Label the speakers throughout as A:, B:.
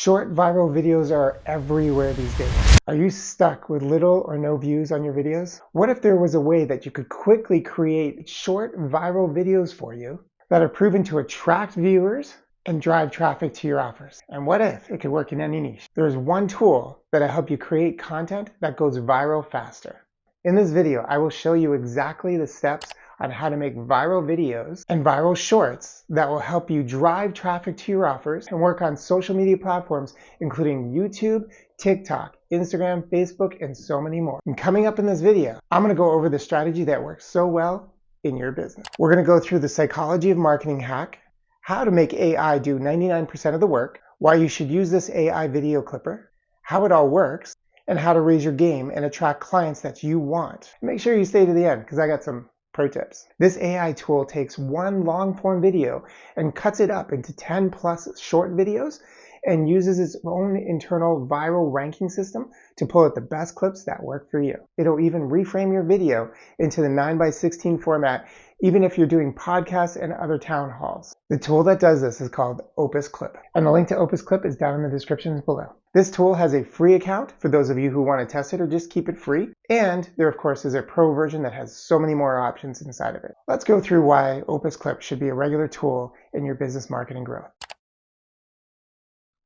A: Short viral videos are everywhere these days. Are you stuck with little or no views on your videos? What if there was a way that you could quickly create short viral videos for you that are proven to attract viewers and drive traffic to your offers? And what if it could work in any niche? There's one tool that'll help you create content that goes viral faster. In this video, I will show you exactly the steps on how to make viral videos and viral shorts that will help you drive traffic to your offers and work on social media platforms including YouTube, TikTok, Instagram, Facebook, and so many more. And coming up in this video, I'm going to go over the strategy that works so well in your business. We're going to go through the psychology of marketing hack, how to make AI do 99% of the work, why you should use this AI video clipper, how it all works, and how to raise your game and attract clients that you want. Make sure you stay to the end because I got some pro tips. This AI tool takes one long form video and cuts it up into 10 plus short videos and uses its own internal viral ranking system to pull out the best clips that work for you. It'll even reframe your video into the 9:16 format, even if you're doing podcasts and other town halls. The tool that does this is called OPUS Clip, and the link to OPUS Clip is down in the description below. This tool has a free account for those of you who want to test it or just keep it free, and there of course is a pro version that has so many more options inside of it. Let's go through why OPUS Clip should be a regular tool in your business marketing growth.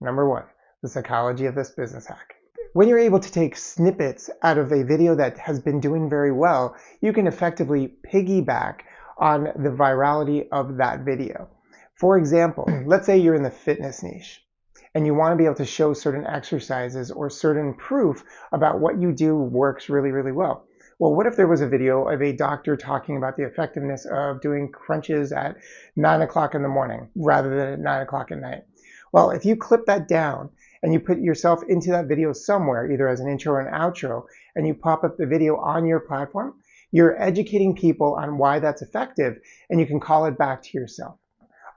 A: Number one, the psychology of this business hack. When you're able to take snippets out of a video that has been doing very well, you can effectively piggyback on the virality of that video. For example, let's say you're in the fitness niche and you want to be able to show certain exercises or certain proof about what you do works really, really well. Well, what if there was a video of a doctor talking about the effectiveness of doing crunches at 9 o'clock in the morning rather than at 9 o'clock at night? Well, if you clip that down and you put yourself into that video somewhere, either as an intro or an outro, and you pop up the video on your platform, you're educating people on why that's effective, and you can call it back to yourself.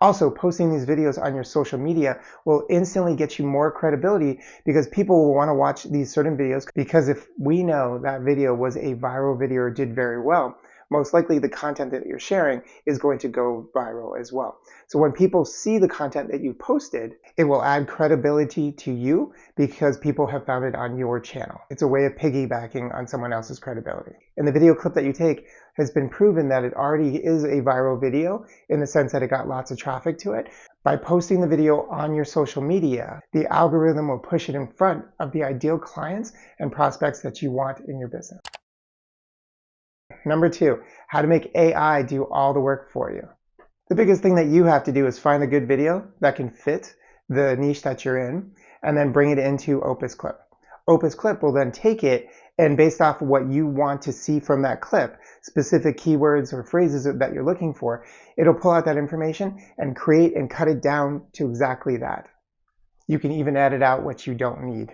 A: Also, posting these videos on your social media will instantly get you more credibility because people will want to watch these certain videos, because if we know that video was a viral video or did very well, most likely the content that you're sharing is going to go viral as well. So when people see the content that you posted, it will add credibility to you because people have found it on your channel. It's a way of piggybacking on someone else's credibility. And the video clip that you take has been proven that it already is a viral video in the sense that it got lots of traffic to it. By posting the video on your social media, the algorithm will push it in front of the ideal clients and prospects that you want in your business. Number two, how to make AI do all the work for you. The biggest thing that you have to do is find a good video that can fit the niche that you're in and then bring it into OPUS Clip. OPUS Clip will then take it and based off of what you want to see from that clip, specific keywords or phrases that you're looking for, it'll pull out that information and create and cut it down to exactly that. You can even edit out what you don't need.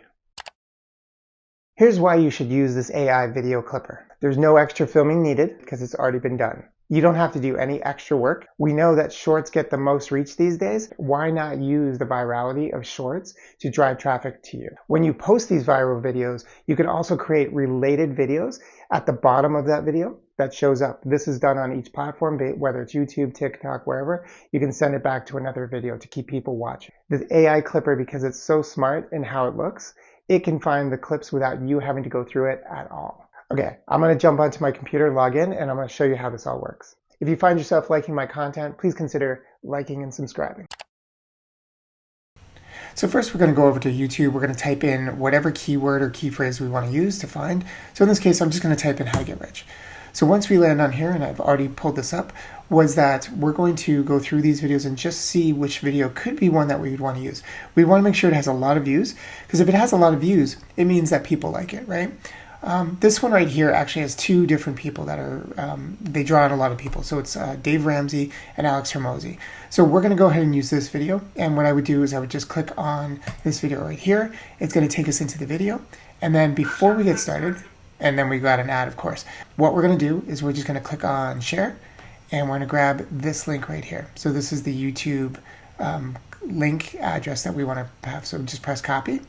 A: Here's why you should use this AI video clipper. There's no extra filming needed because it's already been done. You don't have to do any extra work. We know that shorts get the most reach these days. Why not use the virality of shorts to drive traffic to you? When you post these viral videos, you can also create related videos at the bottom of that video that shows up. This is done on each platform, whether it's YouTube, TikTok, wherever. You can send it back to another video to keep people watching. This AI clipper, because it's so smart in how it looks, it can find the clips without you having to go through it at all. Okay, I'm going to jump onto my computer, log in, and I'm going to show you how this all works. If you find yourself liking my content, please consider liking and subscribing. So first we're going to go over to YouTube. We're going to type in whatever keyword or key phrase we want to use to find. So in this case, I'm just going to type in how to get rich. So once we land on here, and I've already pulled this up, was that we're going to go through these videos and just see which video could be one that we would want to use. We want to make sure it has a lot of views, because if it has a lot of views, it means that people like it, right? This one right here actually has two different people that are, they draw out a lot of people. So it's Dave Ramsey and Alex Hormozy. So we're going to go ahead and use this video. And what I would do is I would just click on this video right here. It's going to take us into the video. And then before we get started, and then we got an ad, of course, what we're going to do is we're just going to click on share. And we're going to grab this link right here. So this is the YouTube link address that we want to have. So just press copy.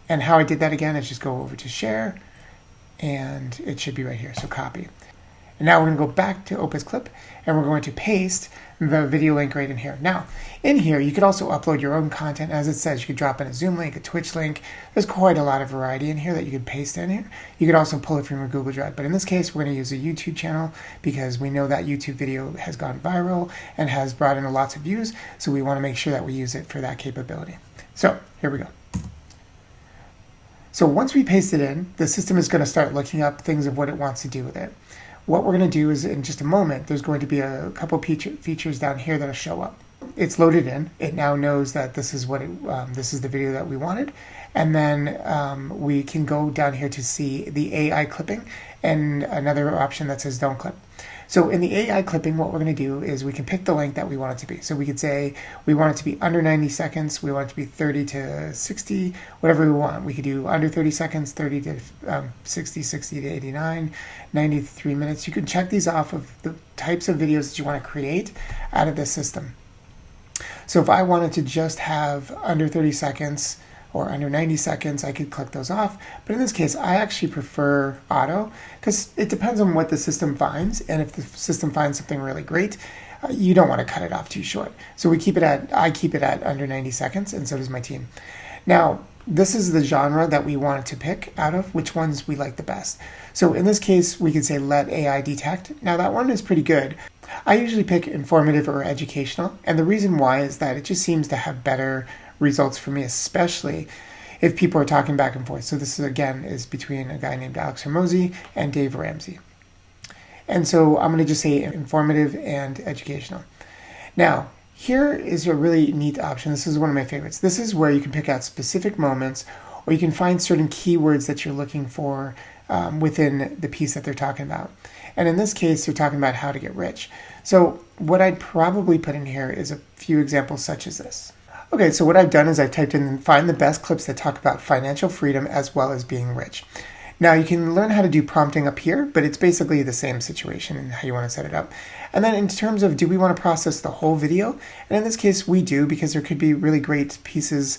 A: And how I did that again is just go over to share. And it should be right here, so copy. And now we're going to go back to OPUS Clip, and we're going to paste the video link right in here. Now, in here, you could also upload your own content. As it says, you could drop in a Zoom link, a Twitch link. There's quite a lot of variety in here that you could paste in here. You could also pull it from your Google Drive. But in this case, we're going to use a YouTube channel because we know that YouTube video has gone viral and has brought in lots of views. So we want to make sure that we use it for that capability. So here we go. So once we paste it in, the system is going to start looking up things of what it wants to do with it. What we're going to do is, in just a moment, there's going to be a couple features down here that'll show up. It's loaded in. It now knows that this is what this is the video that we wanted, and then we can go down here to see the AI clipping and another option that says don't clip. So in the AI clipping, what we're going to do is we can pick the length that we want it to be. So we could say we want it to be under 90 seconds, we want it to be 30 to 60, whatever we want. We could do under 30 seconds, 30 to 60, 60 to 89, 90 to 3 minutes. You can check these off of the types of videos that you want to create out of this system. So if I wanted to just have under 30 seconds or under 90 seconds, I could click those off. But in this case, I actually prefer auto because it depends on what the system finds. And if the system finds something really great, you don't want to cut it off too short. So I keep it at under 90 seconds, and so does my team. Now, this is the genre that we wanted to pick out of, which ones we like the best. So in this case, we could say let AI detect. Now that one is pretty good. I usually pick informative or educational. And the reason why is that it just seems to have better results for me, especially if people are talking back and forth. So this is, again, is between a guy named Alex Hormozy and Dave Ramsey. And so I'm going to just say informative and educational. Now, here is a really neat option. This is one of my favorites. This is where you can pick out specific moments, or you can find certain keywords that you're looking for within the piece that they're talking about. And in this case, they're talking about how to get rich. So what I'd probably put in here is a few examples such as this. Okay, so what I've done is I've typed in find the best clips that talk about financial freedom as well as being rich. Now you can learn how to do prompting up here, but it's basically the same situation and how you want to set it up. And then in terms of do we want to process the whole video? And in this case we do, because there could be really great pieces,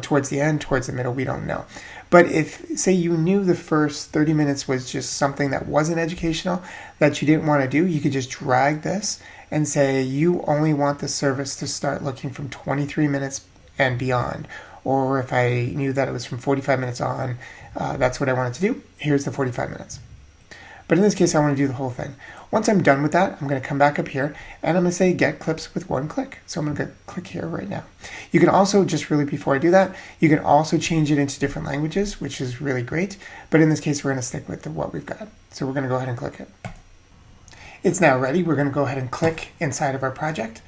A: towards the end, towards the middle, we don't know. But if, say, you knew the first 30 minutes was just something that wasn't educational, that you didn't want to do, you could just drag this and say you only want the service to start looking from 23 minutes and beyond. Or if I knew that it was from 45 minutes on, that's what I wanted to do. Here's the 45 minutes. But in this case, I want to do the whole thing. Once I'm done with that, I'm going to come back up here and I'm going to say get clips with one click. So I'm going to click here right now. You can also, just really before I do that, you can also change it into different languages, which is really great. But in this case, we're going to stick with what we've got. So we're going to go ahead and click it. It's now ready. We're going to go ahead and click inside of our project.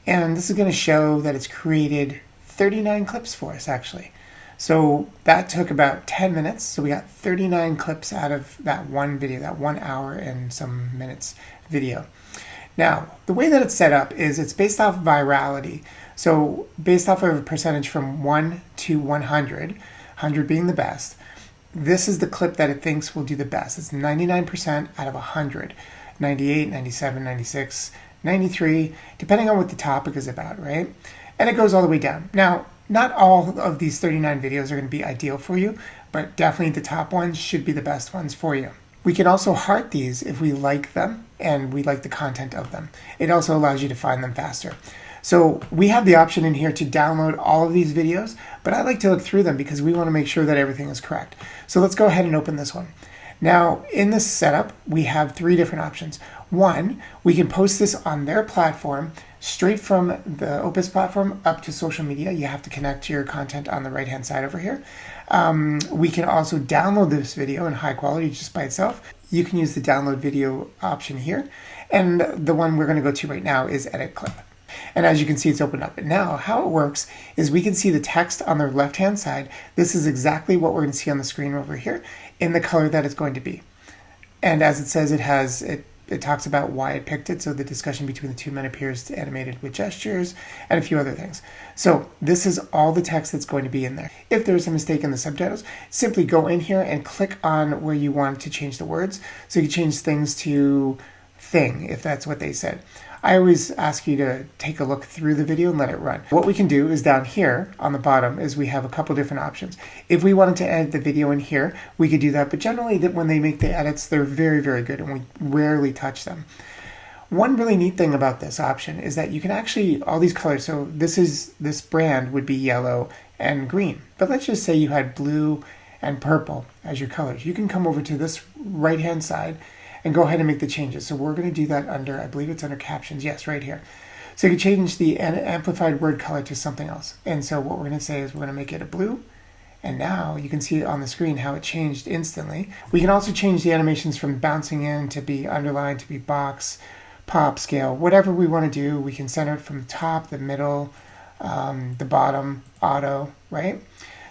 A: And this is going to show that it's created 39 clips for us, actually. So that took about 10 minutes. So we got 39 clips out of that one video, that 1 hour and some minutes video. Now, the way that it's set up is it's based off virality. So based off of a percentage from 1 to 100, 100 being the best, this is the clip that it thinks will do the best. It's 99% out of 100, 98, 97, 96, 93, depending on what the topic is about, right? And it goes all the way down. Now, not all of these 39 videos are going to be ideal for you, but definitely the top ones should be the best ones for you. We can also heart these if we like them and we like the content of them. It also allows you to find them faster. So we have the option in here to download all of these videos, but I like to look through them because we want to make sure that everything is correct. So let's go ahead and open this one. Now, in this setup, we have 3 different options. One, we can post this on their platform straight from the OPUS platform up to social media. You have to connect your content on the right-hand side over here. We can also download this video in high quality just by itself. You can use the download video option here. And the one we're going to go to right now is edit clip. And as you can see, it's opened up. And now how it works is we can see the text on the left-hand side. This is exactly what we're going to see on the screen over here in the color that it's going to be. And as it says, it talks about why it picked it. So the discussion between the two men appears animated with gestures and a few other things. So this is all the text that's going to be in there. If there's a mistake in the subtitles, simply go in here and click on where you want to change the words. So you can change things to thing, if that's what they said. I always ask you to take a look through the video and let it run. What we can do is down here on the bottom is we have a couple different options. If we wanted to edit the video in here, we could do that, but generally when they make the edits, they're very, very good and we rarely touch them. One really neat thing about this option is that you can actually, all these colors, so this brand would be yellow and green, but let's just say you had blue and purple as your colors. You can come over to this right hand side and go ahead and make the changes. So we're going to do that under, I believe it's under captions, yes, right here. So you can change the amplified word color to something else. And so what we're going to say is we're going to make it a blue. And now you can see on the screen how it changed instantly. We can also change the animations from bouncing in to be underlined, to be box, pop, scale, whatever we want to do. We can center it from the top, the middle, the bottom, auto, right?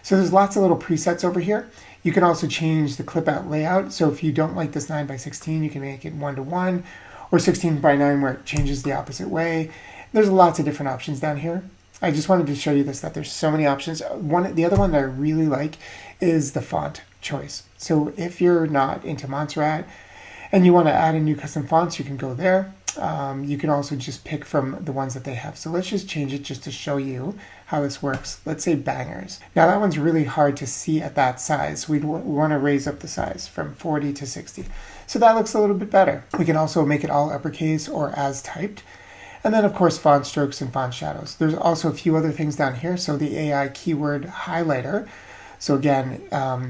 A: So there's lots of little presets over here. You can also change the clip out layout. So if you don't like this 9:16, you can make it 1:1 or 16:9 where it changes the opposite way. There's lots of different options down here. I just wanted to show you this, that there's so many options. The other one that I really like is the font choice. So if you're not into Montserrat and you want to add in new custom fonts, you can go there. You can also just pick from the ones that they have. So let's just change it just to show you how this works. Let's say bangers. Now that one's really hard to see at that size. We want to raise up the size from 40 to 60. So that looks a little bit better. We can also make it all uppercase or as typed. And then of course font strokes and font shadows. There's also a few other things down here. So the AI keyword highlighter. So again,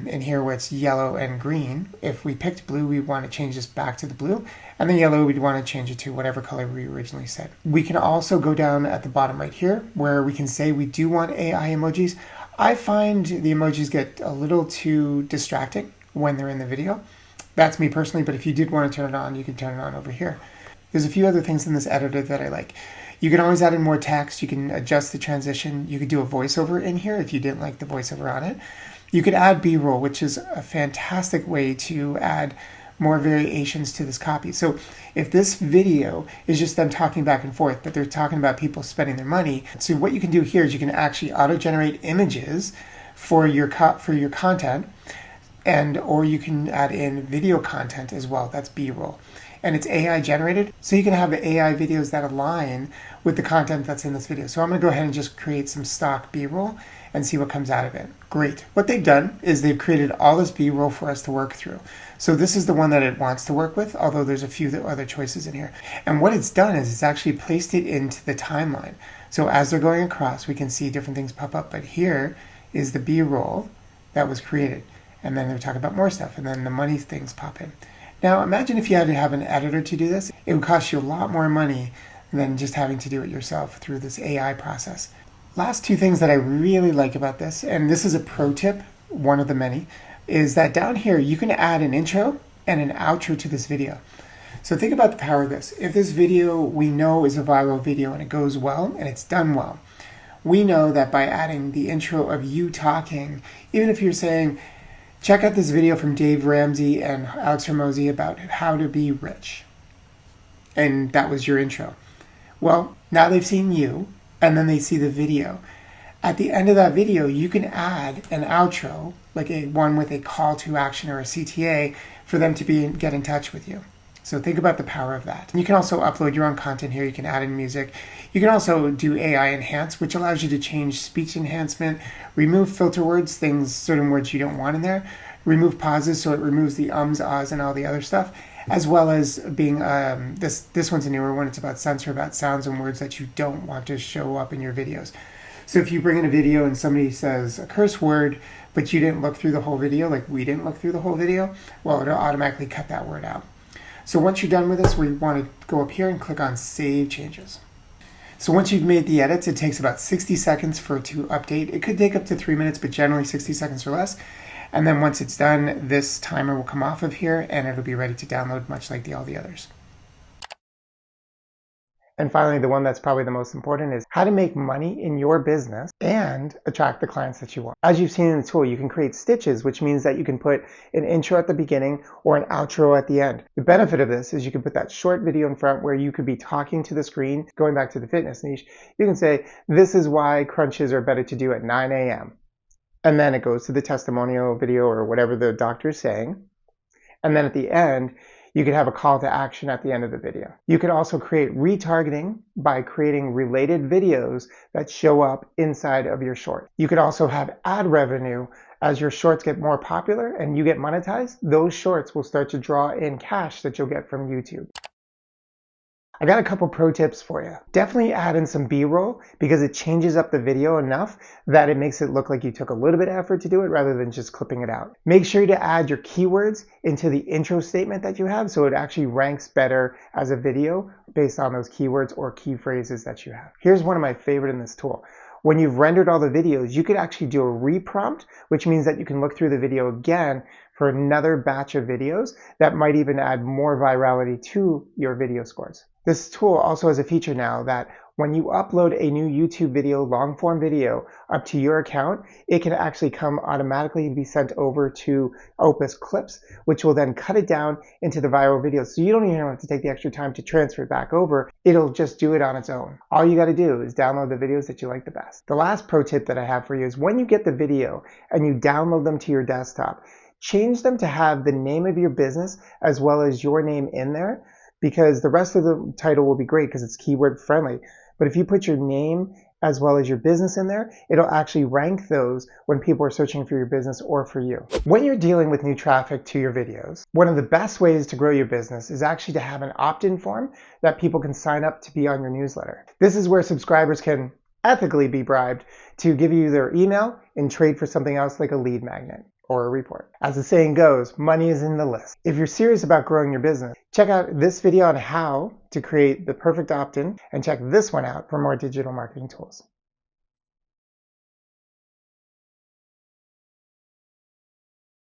A: in here where it's yellow and green, if we picked blue, we want to change this back to the blue. And then yellow, we'd want to change it to whatever color we originally said. We can also go down at the bottom right here where we can say we do want AI emojis. I find the emojis get a little too distracting when they're in the video. That's me personally, but if you did want to turn it on, you can turn it on over here. There's a few other things in this editor that I like. You can always add in more text. You can adjust the transition. You could do a voiceover in here if you didn't like the voiceover on it. You could add B-roll, which is a fantastic way to add more variations to this copy. So if this video is just them talking back and forth, but they're talking about people spending their money, so what you can do here is you can actually auto-generate images for your content, or you can add in video content as well. That's B-roll. And it's AI generated, so you can have AI videos that align with the content that's in this video. So I'm going to go ahead and just create some stock B-roll and see what comes out of it. Great. What they've done is they've created all this B-roll for us to work through. So this is the one that it wants to work with, although there's a few other choices in here. And what it's done is it's actually placed it into the timeline. So as they're going across, we can see different things pop up. But here is the B-roll that was created. And then they're talking about more stuff, and then the money things pop in. Now imagine if you had to have an editor to do this. It would cost you a lot more money than just having to do it yourself through this AI process. Last two things that I really like about this, and this is a pro tip, one of the many, is that down here you can add an intro and an outro to this video. So think about the power of this. If this video we know is a viral video and it goes well and it's done well, we know that by adding the intro of you talking, even if you're saying, check out this video from Dave Ramsey and Alex Hormozi about how to be rich, and that was your intro. Well, now they've seen you, and then they see the video. At the end of that video, you can add an outro, like one with a call to action or a CTA for them to get in touch with you. So think about the power of that. You can also upload your own content here. You can add in music. You can also do AI enhance, which allows you to change speech enhancement, remove filter words, certain words you don't want in there, remove pauses, so it removes the ums, ahs, and all the other stuff, as well as being, this one's a newer one. It's about censor, about sounds and words that you don't want to show up in your videos. So if you bring in a video and somebody says a curse word, but you didn't look through the whole video, like we didn't look through the whole video, well, it'll automatically cut that word out. So once you're done with this, we want to go up here and click on Save Changes. So once you've made the edits, it takes about 60 seconds for it to update. It could take up to 3 minutes, but generally 60 seconds or less. And then once it's done, this timer will come off of here and it'll be ready to download, much like all the others. And finally, the one that's probably the most important is how to make money in your business and attract the clients that you want. As you've seen in the tool, you can create stitches, which means that you can put an intro at the beginning or an outro at the end. The benefit of this is you can put that short video in front where you could be talking to the screen. Going back to the fitness niche, you can say, this is why crunches are better to do at 9 a.m. And then it goes to the testimonial video or whatever the doctor is saying. And then at the end, You could have a call to action at the end of the video. You could also create retargeting by creating related videos that show up inside of your short. You could also have ad revenue. As your shorts get more popular and you get monetized, those shorts will start to draw in cash that you'll get from YouTube. I got a couple pro tips for you. Definitely add in some B-roll because it changes up the video enough that it makes it look like you took a little bit of effort to do it rather than just clipping it out. Make sure to add your keywords into the intro statement that you have so it actually ranks better as a video based on those keywords or key phrases that you have. Here's one of my favorite in this tool. When you've rendered all the videos, you could actually do a reprompt, which means that you can look through the video again for another batch of videos that might even add more virality to your video scores. This tool also has a feature now that when you upload a new YouTube video, long form video up to your account, it can actually come automatically be sent over to OPUS Clips, which will then cut it down into the viral videos. So you don't even have to take the extra time to transfer it back over. It'll just do it on its own. All you got to do is download the videos that you like the best. The last pro tip that I have for you is when you get the video and you download them to your desktop, change them to have the name of your business as well as your name in there, because the rest of the title will be great because it's keyword friendly. But if you put your name as well as your business in there, it'll actually rank those when people are searching for your business or for you. When you're dealing with new traffic to your videos, one of the best ways to grow your business is actually to have an opt-in form that people can sign up to be on your newsletter. This is where subscribers can ethically be bribed to give you their email in trade for something else like a lead magnet or a report. As the saying goes, money is in the list. If you're serious about growing your business, check out this video on how to create the perfect opt-in and check this one out for more digital marketing tools.